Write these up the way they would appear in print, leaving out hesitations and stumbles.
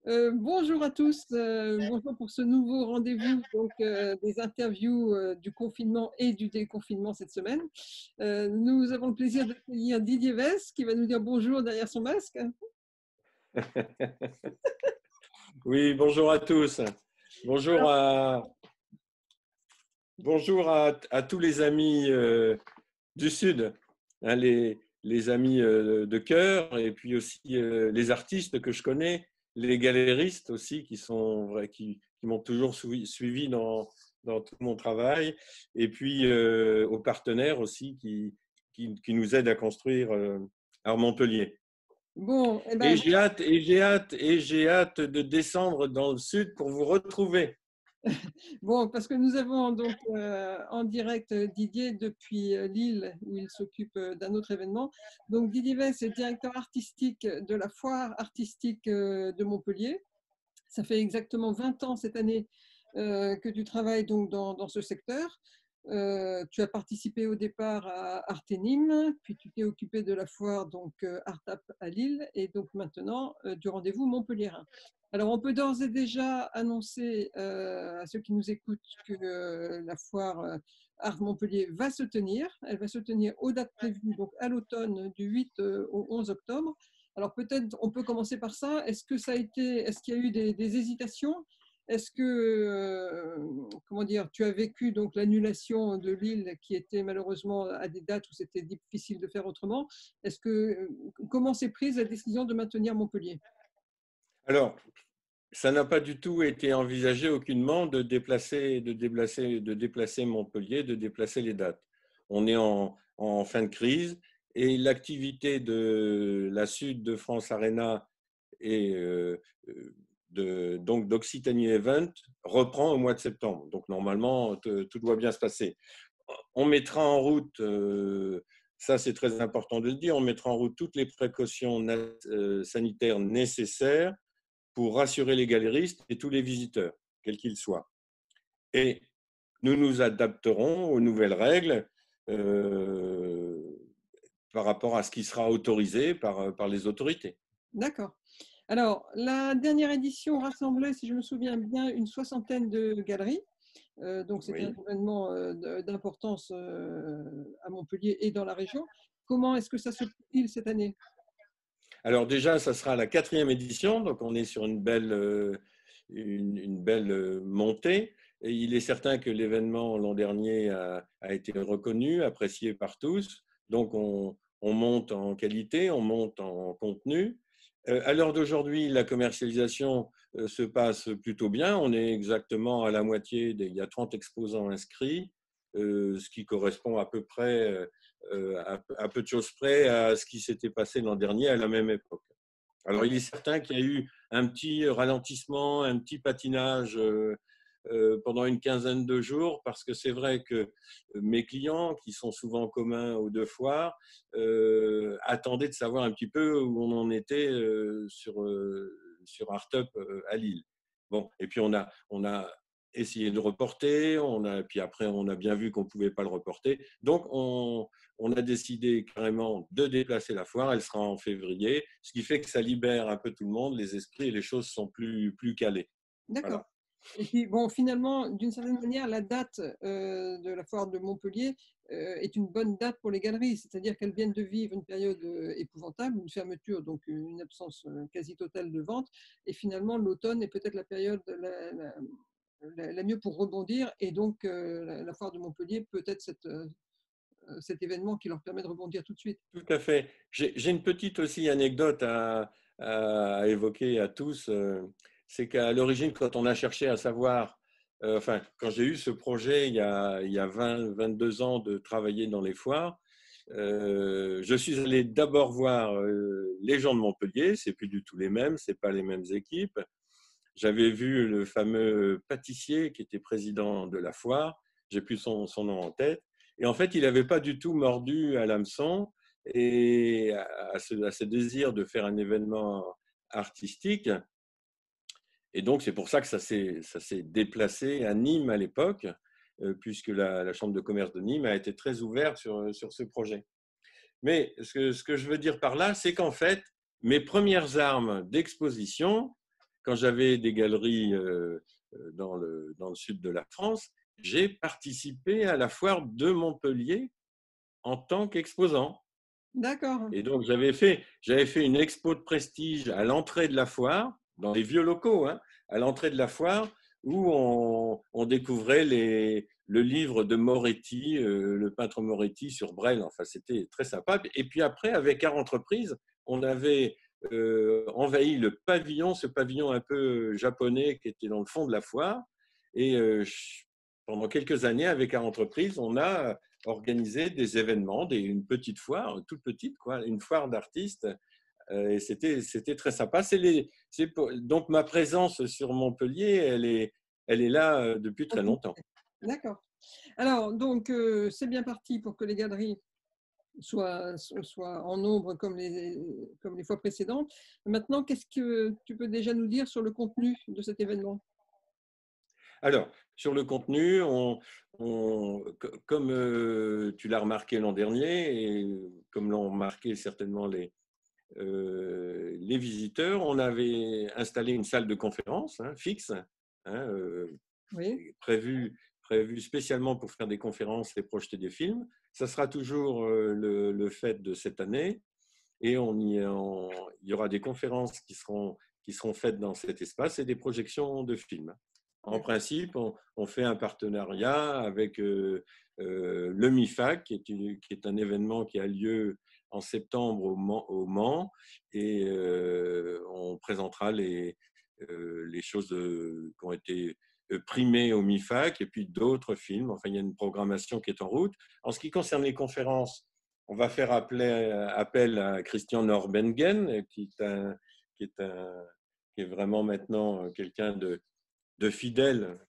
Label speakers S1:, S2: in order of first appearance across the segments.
S1: Bonjour à tous, bonjour pour ce nouveau rendez-vous donc des interviews du confinement et du déconfinement cette semaine. Nous avons le plaisir d'accueillir Didier Vess qui va nous dire bonjour derrière son masque.
S2: Oui, bonjour à tous. Bonjour à, bonjour à tous les amis du Sud, hein, les amis de cœur, et puis aussi les artistes que je connais, les galéristes aussi qui sont vrais, qui m'ont toujours suivi dans tout mon travail, et puis aux partenaires aussi qui nous aident à construire à Montpellier.
S1: Bon, eh
S2: Et
S1: ben,
S2: j'ai hâte de descendre dans le sud pour vous retrouver.
S1: bon, parce que nous avons donc en direct Didier depuis Lille où il s'occupe d'un autre événement. Donc Didier Vess est directeur artistique de la foire artistique de Montpellier. Ça fait exactement 20 ans cette année que tu travailles donc dans ce secteur. Tu as participé au départ à Arténime, puis tu t'es occupé de la foire donc Artap à Lille et donc maintenant du rendez-vous Montpellierin. Alors on peut d'ores et déjà annoncer à ceux qui nous écoutent que la foire Art Montpellier va se tenir. Elle va se tenir aux dates prévues, donc à l'automne du 8 au 11 octobre. Alors peut-être on peut commencer par ça. Est-ce qu'il y a eu des hésitations? Est-ce que, comment dire, tu as vécu donc l'annulation de Lille qui était malheureusement à des dates où c'était difficile de faire autrement? Comment s'est prise la décision de maintenir Montpellier?
S2: Alors, ça n'a pas du tout été envisagé aucunement de déplacer Montpellier, de déplacer les dates. On est en fin de crise et l'activité de la Sud de France Arena et donc d'Occitanie Event reprend au mois de septembre. Donc normalement, tout doit bien se passer. On mettra en route, ça c'est très important de le dire, on mettra en route toutes les précautions sanitaires nécessaires pour rassurer les galéristes et tous les visiteurs, quels qu'ils soient. Et nous nous adapterons aux nouvelles règles euh, par rapport à ce qui sera autorisé par les autorités.
S1: D'accord. Alors, la dernière édition rassemblait, si je me souviens bien, une soixantaine de galeries. Donc, c'était un
S2: Oui.
S1: événement d'importance à Montpellier et dans la région. Comment est-ce que ça se profile cette année?
S2: Alors déjà, ça sera la quatrième édition, donc on est sur une belle montée. Et il est certain que l'événement l'an dernier a été reconnu, apprécié par tous. Donc on monte en qualité, on monte en contenu. À l'heure d'aujourd'hui, la commercialisation se passe plutôt bien. On est exactement à la moitié, il y a 30 exposants inscrits, ce qui correspond à peu près à peu de choses près à ce qui s'était passé l'an dernier à la même époque. Alors, il est certain qu'il y a eu un petit ralentissement, un petit patinage pendant une quinzaine de jours, parce que c'est vrai que mes clients, qui sont souvent communs aux deux foires, attendaient de savoir un petit peu où on en était sur Artup à Lille. Bon, et puis on a essayé de reporter, puis après on a bien vu qu'on ne pouvait pas le reporter. Donc on a décidé carrément de déplacer la foire, elle sera en février, ce qui fait que ça libère un peu tout le monde, les esprits et les choses sont plus calées.
S1: D'accord.
S2: Voilà.
S1: Et puis, bon, finalement, d'une certaine manière, la date de la foire de Montpellier est une bonne date pour les galeries, c'est-à-dire qu'elles viennent de vivre une période épouvantable, une fermeture, donc une absence quasi totale de vente. Et finalement, l'automne est peut-être la période la mieux pour rebondir. Et donc, la foire de Montpellier peut être cet événement qui leur permet de rebondir tout de suite.
S2: Tout à fait. J'ai une petite aussi anecdote à évoquer à tous. C'est qu'à l'origine, quand on a cherché à savoir, enfin, quand j'ai eu ce projet il y a 22 ans de travailler dans les foires, je suis allé d'abord voir les gens de Montpellier. C'est plus du tout les mêmes, c'est pas les mêmes équipes. J'avais vu le fameux pâtissier qui était président de la foire. J'ai plus son nom en tête. Et en fait, il n'avait pas du tout mordu à l'hameçon et à ce désir de faire un événement artistique. Et donc, c'est pour ça que ça s'est déplacé à Nîmes à l'époque, puisque la Chambre de commerce de Nîmes a été très ouverte sur ce projet. Mais ce que je veux dire par là, c'est qu'en fait, mes premières armes d'exposition, quand j'avais des galeries dans le sud de la France, j'ai participé à la foire de Montpellier en tant qu'exposant.
S1: D'accord.
S2: Et donc, j'avais fait une expo de prestige à l'entrée de la foire, dans les vieux locaux, hein, à l'entrée de la foire, où on découvrait le livre de Moretti, le peintre Moretti sur Brel. Enfin, c'était très sympa. Et puis après, avec Art Entreprise, on avait envahi le pavillon, ce pavillon un peu japonais qui était dans le fond de la foire. Et pendant quelques années, avec Art Entreprise, on a organisé des événements, une petite foire, toute petite, quoi, une foire d'artistes. Et c'était très sympa. Donc ma présence sur Montpellier, elle est là depuis très longtemps.
S1: D'accord. Alors, donc, c'est bien parti pour que les galeries soient en nombre comme les fois précédentes. Maintenant, qu'est-ce que tu peux déjà nous dire sur le contenu de cet événement?
S2: Alors, sur le contenu, comme tu l'as remarqué l'an dernier, et comme l'ont remarqué certainement les visiteurs, on avait installé une salle de conférence fixe, hein,
S1: Oui,
S2: prévue spécialement pour faire des conférences et projeter des films. Ça sera toujours le fait de cette année. Et il y aura des conférences qui seront faites dans cet espace et des projections de films. En
S1: d'accord.
S2: principe, on fait un partenariat avec le MIFAC, qui est un événement qui a lieu en septembre au Mans, et on présentera les choses qui ont été primées au MIFAC, et puis d'autres films. Enfin, il y a une programmation qui est en route. En ce qui concerne les conférences, on va faire appel à Christian Norbengen, qui est, qui est vraiment maintenant quelqu'un de fidèle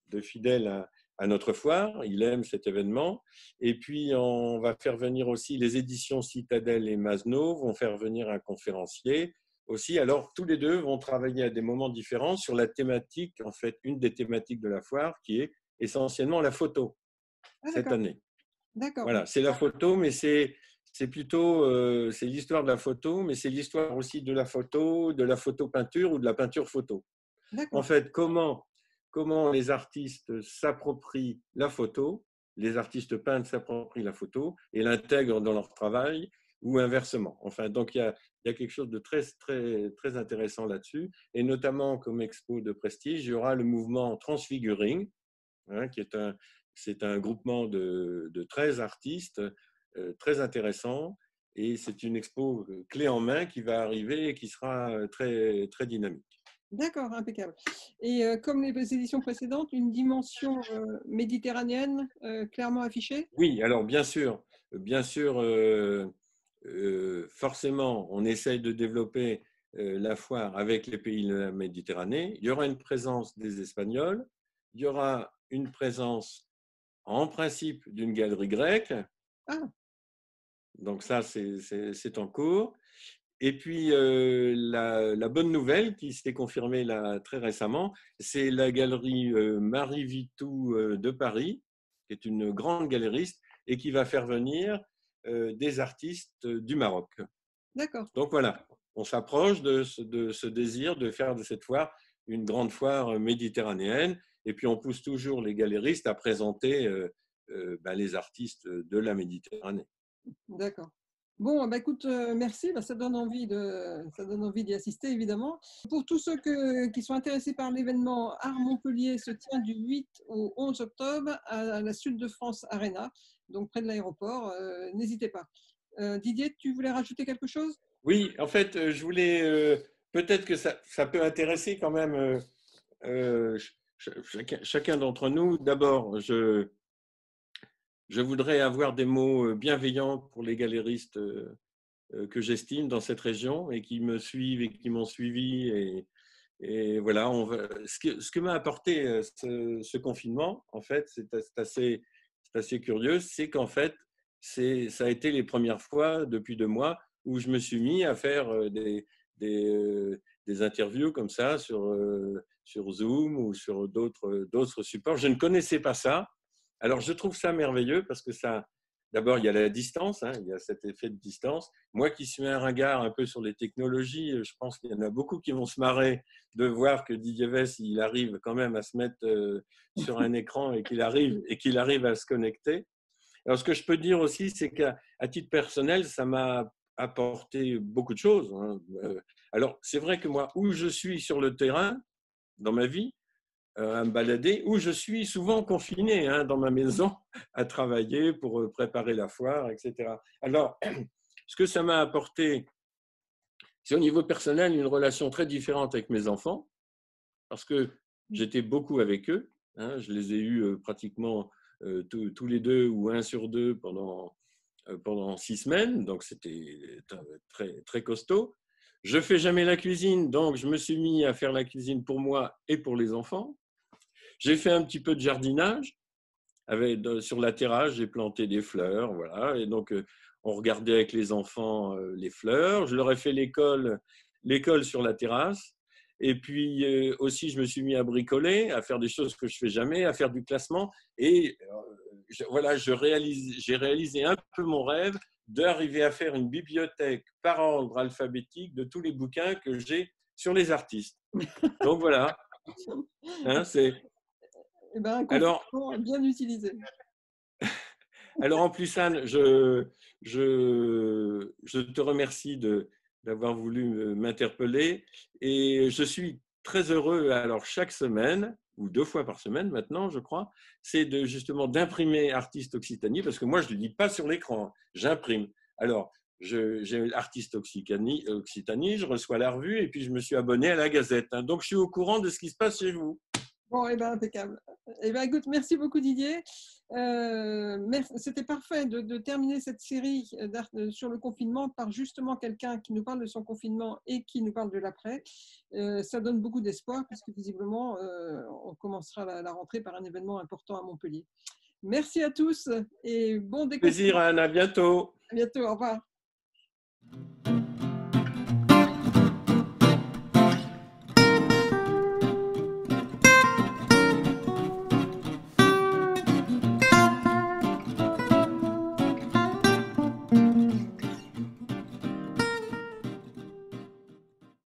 S2: à notre foire. Il aime cet événement. Et puis, on va faire venir aussi les éditions Citadel et Masno, vont faire venir un conférencier aussi. Alors, tous les deux vont travailler à des moments différents sur la thématique, en fait, une des thématiques de la foire, qui est essentiellement la photo
S1: Ah,
S2: cette
S1: d'accord.
S2: année.
S1: D'accord.
S2: Voilà, c'est la photo, mais c'est plutôt c'est l'histoire de la photo, mais c'est l'histoire aussi de la photo peinture ou de la peinture photo. En
S1: D'accord.
S2: fait, comment les artistes s'approprient la photo, les artistes peintres s'approprient la photo et l'intègrent dans leur travail, ou inversement. Enfin, donc il y a quelque chose de très, très, très intéressant là-dessus, et notamment comme expo de prestige, il y aura le mouvement Transfiguring, hein, c'est un groupement de 13 artistes très intéressants, et c'est une expo clé en main qui va arriver et qui sera très, très dynamique.
S1: D'accord, impeccable. Et comme les éditions précédentes, une dimension méditerranéenne clairement affichée?
S2: Oui, alors bien sûr, forcément, on essaye de développer la foire avec les pays de la Méditerranée. Il y aura une présence des Espagnols, il y aura une présence en principe d'une galerie grecque,
S1: Ah,
S2: donc ça c'est en cours. Et puis la bonne nouvelle qui s'est confirmée là très récemment, c'est la galerie Marie Vitou de Paris, qui est une grande galériste et qui va faire venir des artistes du Maroc.
S1: d'accord.
S2: Donc voilà, on s'approche de ce désir de faire de cette foire une grande foire méditerranéenne, et puis on pousse toujours les galéristes à présenter les artistes de la Méditerranée.
S1: D'accord. Bon, bah, écoute, merci, bah, ça donne envie d'y assister, évidemment. Pour tous ceux qui sont intéressés par l'événement Art Montpellier se tient du 8 au 11 octobre à la Sud de France Arena, donc près de l'aéroport. N'hésitez pas. Didier, tu voulais rajouter quelque chose?
S2: Oui, en fait, je voulais peut-être que ça peut intéresser quand même chacun d'entre nous. D'abord, je voudrais avoir des mots bienveillants pour les galéristes que j'estime dans cette région et qui me suivent et qui m'ont suivi. Et voilà, ce que m'a apporté ce confinement, en fait, c'est assez curieux, c'est qu'en fait, ça a été les premières fois depuis 2 mois où je me suis mis à faire des interviews comme ça sur Zoom ou sur d'autres supports. Je ne connaissais pas ça. Alors, je trouve ça merveilleux parce que d'abord, il y a la distance, hein, il y a cet effet de distance. Moi qui suis un ringard un peu sur les technologies, je pense qu'il y en a beaucoup qui vont se marrer de voir que Didier Vess, il arrive quand même à se mettre sur un écran et qu'il arrive à se connecter. Alors, ce que je peux dire aussi, c'est qu'à titre personnel, ça m'a apporté beaucoup de choses, hein. Alors, c'est vrai que moi, où je suis sur le terrain, dans ma vie, à me balader, où je suis souvent confiné, hein, dans ma maison, à travailler pour préparer la foire, etc. Alors, ce que ça m'a apporté, c'est au niveau personnel une relation très différente avec mes enfants, parce que j'étais beaucoup avec eux, hein, je les ai eus pratiquement tous les deux ou un sur deux pendant 6 semaines, donc c'était très, très costaud. Je ne fais jamais la cuisine, donc je me suis mis à faire la cuisine pour moi et pour les enfants. J'ai fait un petit peu de jardinage. Sur la terrasse, j'ai planté des fleurs, voilà. Et donc, on regardait avec les enfants les fleurs. Je leur ai fait l'école sur la terrasse. Et puis aussi, je me suis mis à bricoler, à faire des choses que je fais jamais, à faire du classement. Et voilà, j'ai réalisé un peu mon rêve d'arriver à faire une bibliothèque par ordre alphabétique de tous les bouquins que j'ai sur les artistes. Donc voilà, hein, c'est.
S1: Eh ben, un
S2: Alors,
S1: confinement bien utilisé.
S2: Alors en plus, Anne, je te remercie d'avoir voulu m'interpeller et je suis très heureux, alors chaque semaine, ou 2 fois par semaine maintenant, je crois, c'est justement d'imprimer Artiste Occitanie, parce que moi, je ne le lis pas sur l'écran, j'imprime. Alors, j'ai Artiste Occitanie, je reçois la revue et puis je me suis abonné à la Gazette, hein. Donc, je suis au courant de ce qui se passe chez vous.
S1: Bon, eh ben, impeccable. Eh ben, écoute, merci beaucoup Didier. C'était parfait de terminer cette série sur le confinement par justement quelqu'un qui nous parle de son confinement et qui nous parle de l'après. Ça donne beaucoup d'espoir puisque visiblement, on commencera la rentrée par un événement important à Montpellier. Merci à tous et bon déconfinement.
S2: Plaisir, Anne, à bientôt.
S1: À bientôt, au revoir.